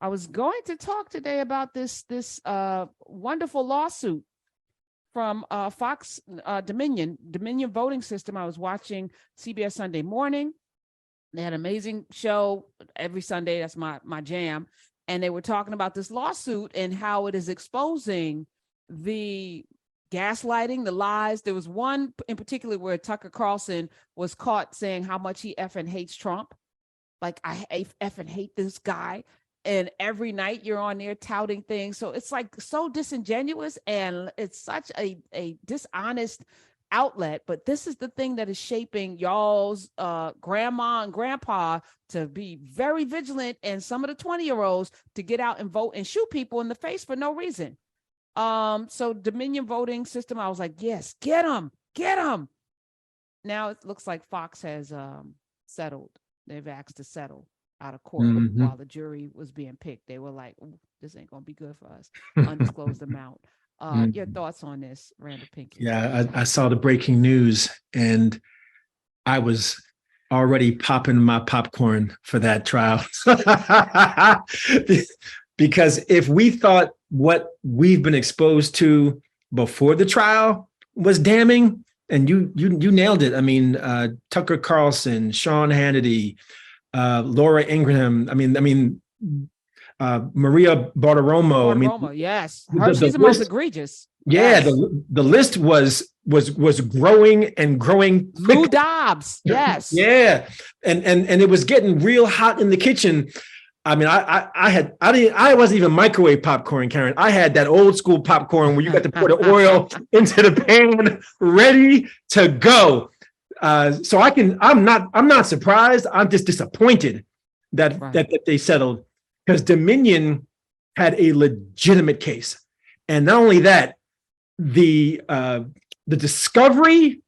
I was going to talk today about this wonderful lawsuit from Fox Dominion voting system. I was watching CBS Sunday Morning. They had an amazing show every Sunday. That's my jam. And they were talking about this lawsuit and how it is exposing the gaslighting, the lies. There was one in particular where Tucker Carlson was caught saying how much he effing hates Trump. Like, I effing hate this guy. And every night you're on there touting things. So it's like so disingenuous, and it's such a dishonest outlet. But this is the thing that is shaping y'all's grandma and grandpa to be very vigilant, and some of the 20-year-olds to get out and vote and shoot people in the face for no reason. So Dominion voting system, I was like, yes, get them. Now it looks like Fox has settled. They've asked to settle out of court while the jury was being picked. They were like, this ain't gonna be good for us. Undisclosed amount. Your thoughts on this, Randall Pinkett? Yeah, I saw the breaking news and I was already popping my popcorn for that trial. Because if we thought what we've been exposed to before the trial was damning, and you nailed it. I mean, Tucker Carlson, Sean Hannity, Laura Ingraham. Maria Bartiromo. Yes, she's the most egregious. Yeah, yes. The list was growing and growing. Lou Dobbs, yes. Yeah, and it was getting real hot in the kitchen. I mean, I wasn't even microwave popcorn, Karen. I had that old school popcorn where you got to pour the oil into the pan, ready to go. So I'm not surprised. I'm just disappointed that they settled, because Dominion had a legitimate case, and not only that, the discovery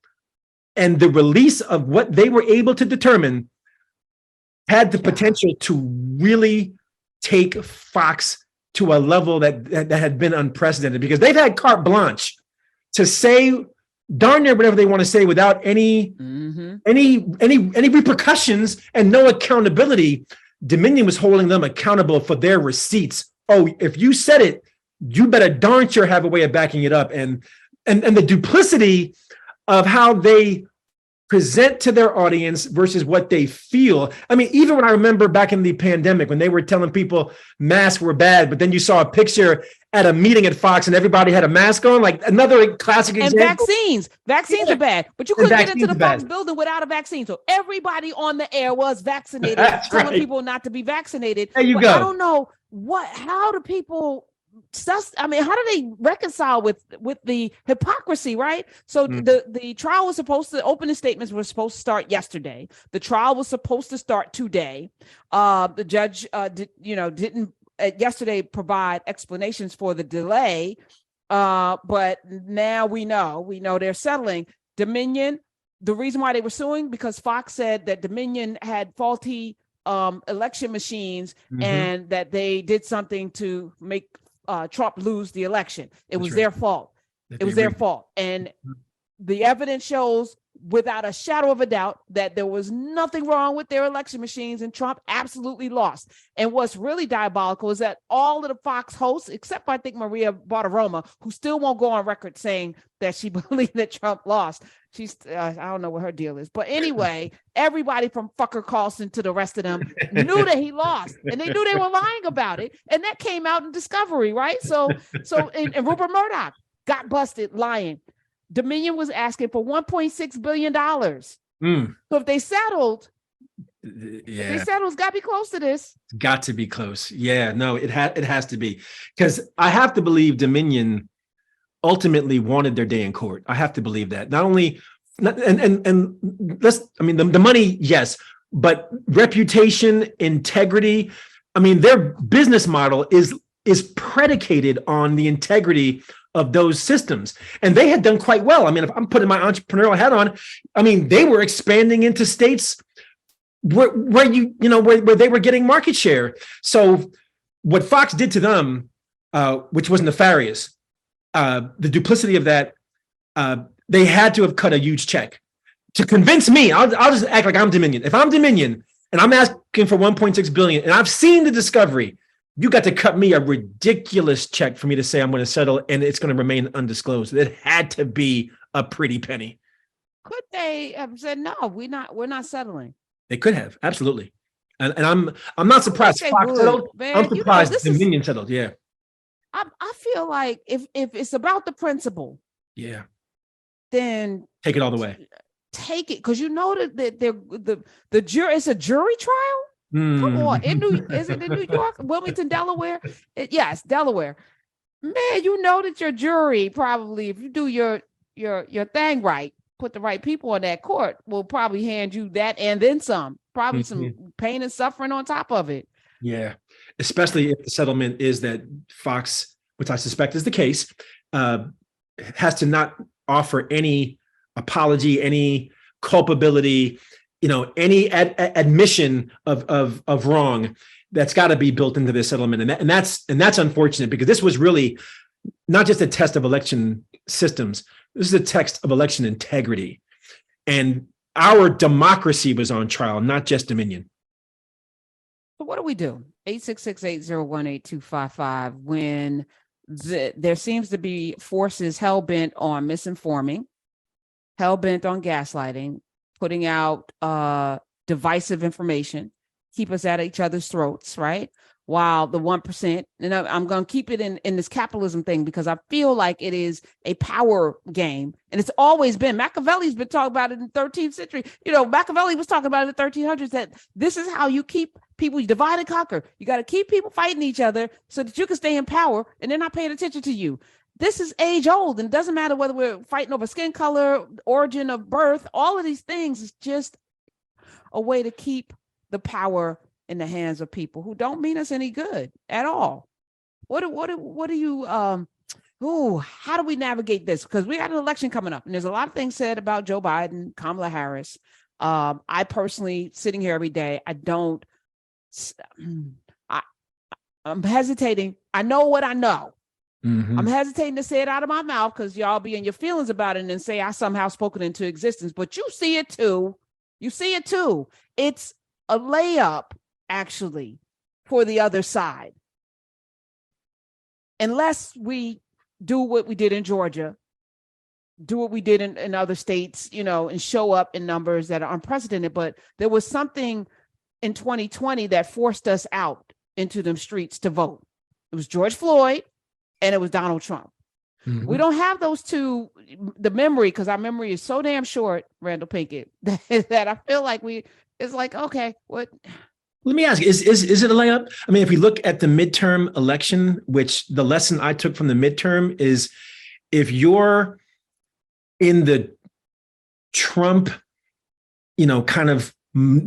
and the release of what they were able to determine had the potential to really take Fox to a level that had been unprecedented, because they've had carte blanche to say darn near whatever they want to say without any repercussions and no accountability. Dominion was holding them accountable for their receipts. Oh, if you said it, you better darn sure have a way of backing it up. And the duplicity of how they present to their audience versus what they feel. I mean, even when I remember back in the pandemic, when they were telling people masks were bad, but then you saw a picture at a meeting at Fox and everybody had a mask on, like another classic example. And vaccines are bad, but you couldn't get into the Fox building without a vaccine. So everybody on the air was vaccinated, telling people not to be vaccinated. There you go. I don't know how do people how do they reconcile with the hypocrisy, right? So the trial was supposed to, opening statements were supposed to start yesterday. The trial was supposed to start today. The judge didn't yesterday provide explanations for the delay. But now we know they're settling. Dominion, the reason why they were suing, because Fox said that Dominion had faulty election machines and that they did something to make Trump lose the election. It was their fault. It was their fault. And the evidence shows without a shadow of a doubt that there was nothing wrong with their election machines, and Trump absolutely lost. And what's really diabolical is that all of the Fox hosts, except I think Maria Bartiromo, who still won't go on record saying that she believed that Trump lost. She's, I don't know what her deal is. But anyway, everybody from Fucker Carlson to the rest of them knew that he lost, and they knew they were lying about it. And that came out in Discovery, right? So and Rupert Murdoch got busted lying. Dominion was asking for $1.6 billion. So if they settled, it's got to be close to this. It's got to be close. Yeah, no, it has to be. Because I have to believe Dominion ultimately wanted their day in court. I have to believe that. Not only, the money, yes, but reputation, integrity. I mean, their business model is predicated on the integrity of those systems. And they had done quite well. I mean, if I'm putting my entrepreneurial hat on, I mean, they were expanding into states where they were getting market share. So what Fox did to them, which was nefarious, the duplicity of that, they had to have cut a huge check to convince me. I'll just act like I'm Dominion. If I'm Dominion and I'm asking for $1.6 billion, and I've seen the discovery, you got to cut me a ridiculous check for me to say I'm going to settle and it's going to remain undisclosed. It had to be a pretty penny. Could they have said, no, we're not settling? They could have, absolutely. And I'm not surprised Fox settled. Man, I'm surprised Dominion settled. Yeah. I feel like if it's about the principle, yeah, then take it all the way. Take it, because you know that the jury, it's a jury trial. Come on, is it in New York, Wilmington, Delaware? Yes, Delaware. Man, you know that your jury probably, if you do your thing right, put the right people on that court, will probably hand you that and then some, probably some pain and suffering on top of it. Yeah, especially if the settlement is that Fox, which I suspect is the case, has to not offer any apology, any culpability, any admission of wrong. That's got to be built into this settlement, and that's unfortunate, because this was really not just a test of election systems. This is a test of election integrity, and our democracy was on trial, not just Dominion. So what do we do? 866-801-8255 when there seems to be forces hell-bent on misinforming, hell-bent on gaslighting, putting out divisive information, keep us at each other's throats, right? While the 1%, and I'm going to keep it in this capitalism thing, because I feel like it is a power game. And it's always been. Machiavelli's been talking about it in the 13th century. Machiavelli was talking about it in the 1300s, that this is how you keep people, you divide and conquer. You got to keep people fighting each other so that you can stay in power and they're not paying attention to you. This is age old, and it doesn't matter whether we're fighting over skin color, origin of birth. All of these things is just a way to keep the power in the hands of people who don't mean us any good at all. What do you how do we navigate this? Because we got an election coming up, and there's a lot of things said about Joe Biden, Kamala Harris. I personally, sitting here every day, I'm hesitating. I know what I know. Mm-hmm. I'm hesitating to say it out of my mouth, because y'all be in your feelings about it and say I somehow spoken into existence, but you see it too. It's a layup, actually, for the other side. Unless we do what we did in Georgia, do what we did in other states, and show up in numbers that are unprecedented. But there was something in 2020 that forced us out into them streets to vote. It was George Floyd and it was Donald Trump. Mm-hmm. We don't have those two, the memory, because our memory is so damn short, Randall Pinkett, that I feel like it's like, okay, what? Let me ask, is it a layup? I mean, if we look at the midterm election, which the lesson I took from the midterm is, if you're in the Trump, kind of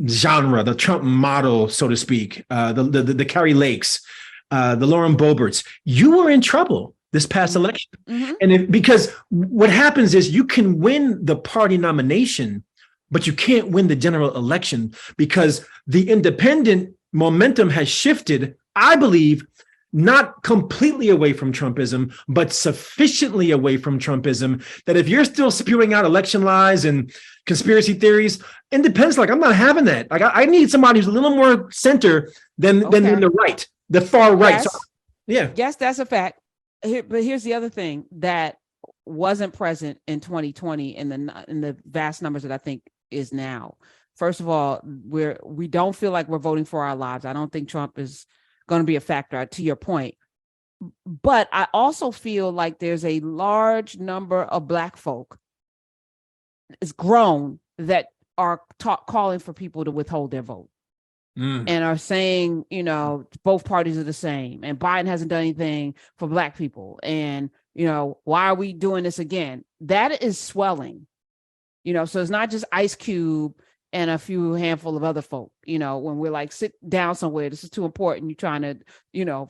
genre, the Trump model, so to speak, the Kari Lakes, the Lauren Boeberts, you were in trouble this past election. Mm-hmm. And because what happens is you can win the party nomination, but you can't win the general election, because the independent momentum has shifted, I believe, not completely away from Trumpism, but sufficiently away from Trumpism that if you're still spewing out election lies and conspiracy theories, independents, like, I'm not having that. Like, I need somebody who's a little more center than the right, the far right. Yes. So, yeah. Yes, that's a fact. But here's the other thing that wasn't present in 2020 in the vast numbers that I think is now. First of all, we don't feel like we're voting for our lives. I don't think Trump is going to be a factor, to your point. But I also feel like there's a large number of Black folk, it's grown, that are calling for people to withhold their vote. And are saying, both parties are the same, and Biden hasn't done anything for Black people. And, why are we doing this again? That is swelling, so it's not just Ice Cube and a few handful of other folk, when we're like, sit down somewhere, this is too important, you're trying to,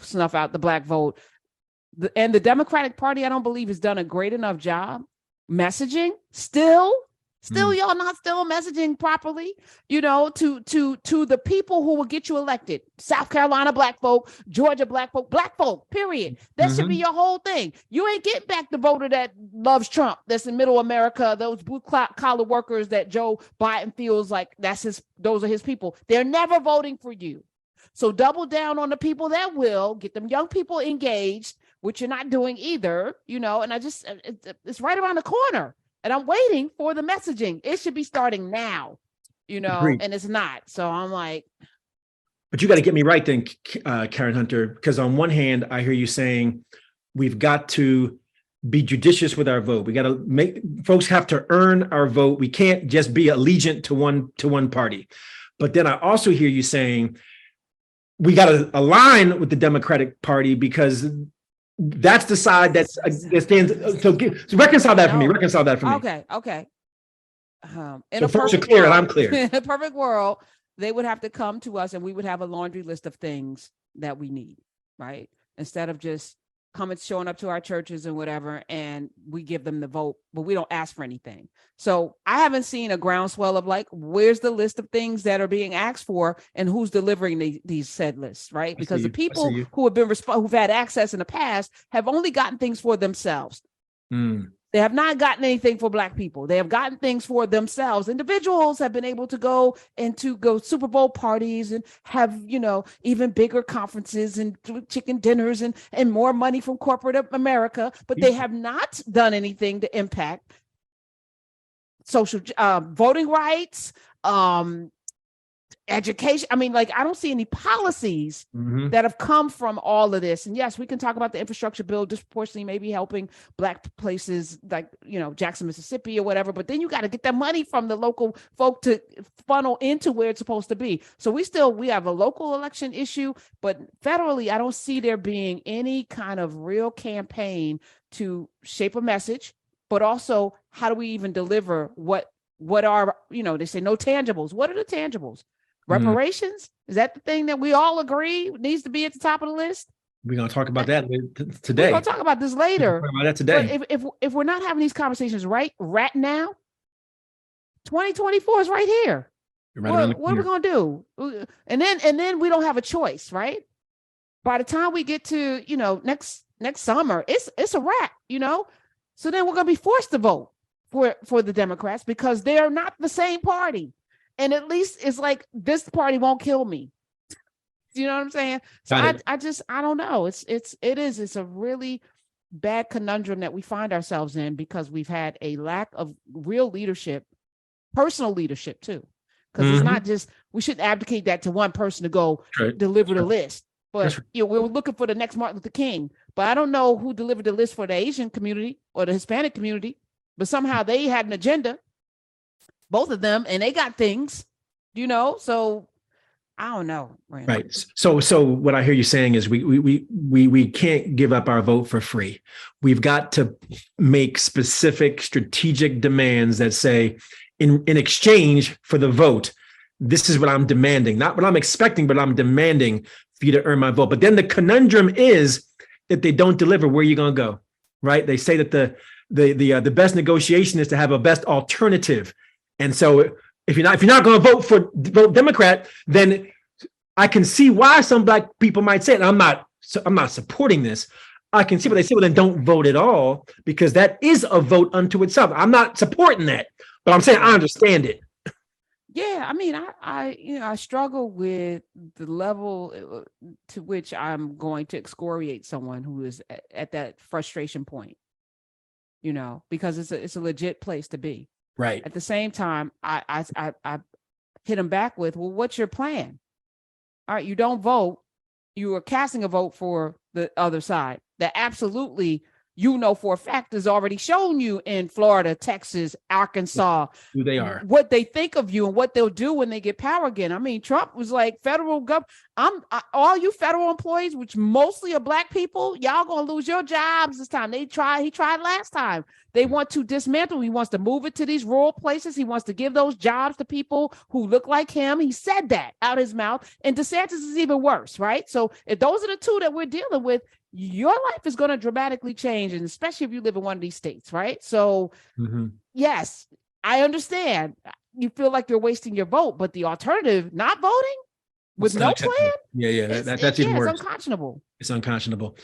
snuff out the Black vote. And the Democratic Party, I don't believe, has done a great enough job messaging still y'all not still messaging properly, to the people who will get you elected. South Carolina Black folk, Georgia Black folk, period. That should be your whole thing. You ain't getting back the voter that loves Trump, that's in middle America, those blue collar workers that Joe Biden feels like those are his people. They're never voting for you. So double down on the people that will, get them young people engaged, which you're not doing either, and it's right around the corner. And I'm waiting for the messaging. It should be starting now, Agreed. and it's not. So I'm like. But you got to get me right then, Karen Hunter, because on one hand, I hear you saying we've got to be judicious with our vote. We got to folks have to earn our vote. We can't just be allegiant to one party. But then I also hear you saying we got to align with the Democratic Party because that's the side that stands. So reconcile that for me. Reconcile that for me. Okay. So folks are clear and I'm clear. In a perfect world, they would have to come to us and we would have a laundry list of things that we need, right? Instead of just showing up to our churches and whatever, and we give them the vote, but we don't ask for anything. So I haven't seen a groundswell of like, where's the list of things that are being asked for and who's delivering these said lists, right? Because the people who have been who've had access in the past have only gotten things for themselves. They have not gotten anything for Black people. They have gotten things for themselves. Individuals have been able to go Super Bowl parties and have, even bigger conferences and chicken dinners and more money from corporate America, but they have not done anything to impact social voting rights, education. I mean, like, I don't see any policies that have come from all of this. And yes, we can talk about the infrastructure bill disproportionately maybe helping Black places like, Jackson, Mississippi or whatever, but then you got to get that money from the local folk to funnel into where it's supposed to be. So we have a local election issue, but federally, I don't see there being any kind of real campaign to shape a message, but also how do we even deliver what are, they say no tangibles. What are the tangibles? Reparations? Is that the thing that we all agree needs to be at the top of the list? We're going to talk about that today. We're going to talk about this later. Talk about that today. But if we're not having these conversations right now, 2024 is right here. What are we going to do? And then we don't have a choice, right? By the time we get to, next summer, it's a wrap, So then we're going to be forced to vote for the Democrats because they're not the same party. And at least it's like, this party won't kill me. You know what I'm saying? So I don't know. It's a really bad conundrum that we find ourselves in because we've had a lack of real leadership, personal leadership too. Because it's not just, we shouldn't abdicate that to one person to go deliver the list. But we're looking for the next Martin Luther King. But I don't know who delivered the list for the Asian community or the Hispanic community. But somehow they had an agenda, both of them, and they got things, so I don't know. Randall. Right. So what I hear you saying is we can't give up our vote for free. We've got to make specific strategic demands that say, in exchange for the vote, this is what I'm demanding, not what I'm expecting, but I'm demanding for you to earn my vote. But then the conundrum is that they don't deliver. Where are you going to go? Right. They say that the best negotiation is to have a best alternative. And so if you're not going to vote Democrat, then I can see why some Black people might say it. I'm not supporting this. I can see what they say, well, then don't vote at all, because that is a vote unto itself. I'm not supporting that, but I'm saying I understand it. Yeah, I mean, I struggle with the level to which I'm going to excoriate someone who is at that frustration point, because it's a legit place to be. Right. At the same time, I hit him back with, well, what's your plan? All right, you don't vote. You are casting a vote for the other side that absolutely, for a fact has already shown you in Florida, Texas, Arkansas, who they are, what they think of you and what they'll do when they get power again. I mean, Trump was like, federal government, all you federal employees, which mostly are Black people, y'all gonna lose your jobs this time. He tried last time. They want to dismantle. He wants to move it to these rural places. He wants to give those jobs to people who look like him. He said that out his mouth. And DeSantis is even worse, right? So if those are the two that we're dealing with, your life is going to dramatically change, and especially if you live in one of these states, right? So yes, I understand. You feel like you're wasting your vote, but the alternative, not voting with no plan, that's even worse. It's unconscionable. It's unconscionable.